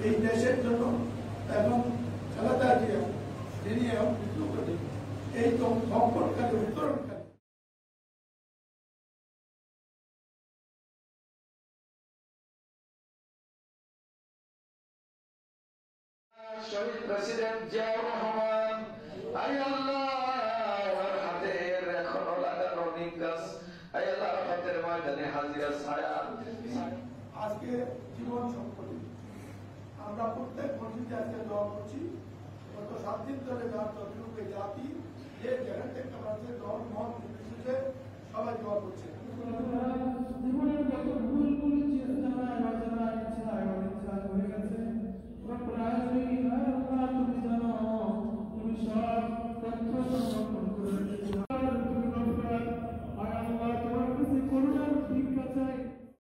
এই দেশের জন্য এবং খালেদা জিয়া যিনি বিপ্লবী এই সংকটকালে উত্তরণকালে শহীদ প্রেসিডেন্ট জিয়াউর রহমান আই আল্লাহ ওনার হাতের এখনো লাগানো নিম গাছ আই আল্লাহ হাতের ময়দানে হাজিরা ছায়া আজকে জীবন সংকটে আমরা প্রত্যেক মসজিদে আজকে দোয়া করছি। গত 7 দিন ধরে যতটুকু জাতি যে যেখান থেকে আমাদের দল মত নির্বিশেষে সবাই দোয়া করছে। জীবনের যত ভুল করেছি হয়ে গেছে তুমি জানো, তুমি সব তথ্য সংরক্ষণ করে রেখেছো। তোমার কাছে করুণার ভিক্ষা চাই।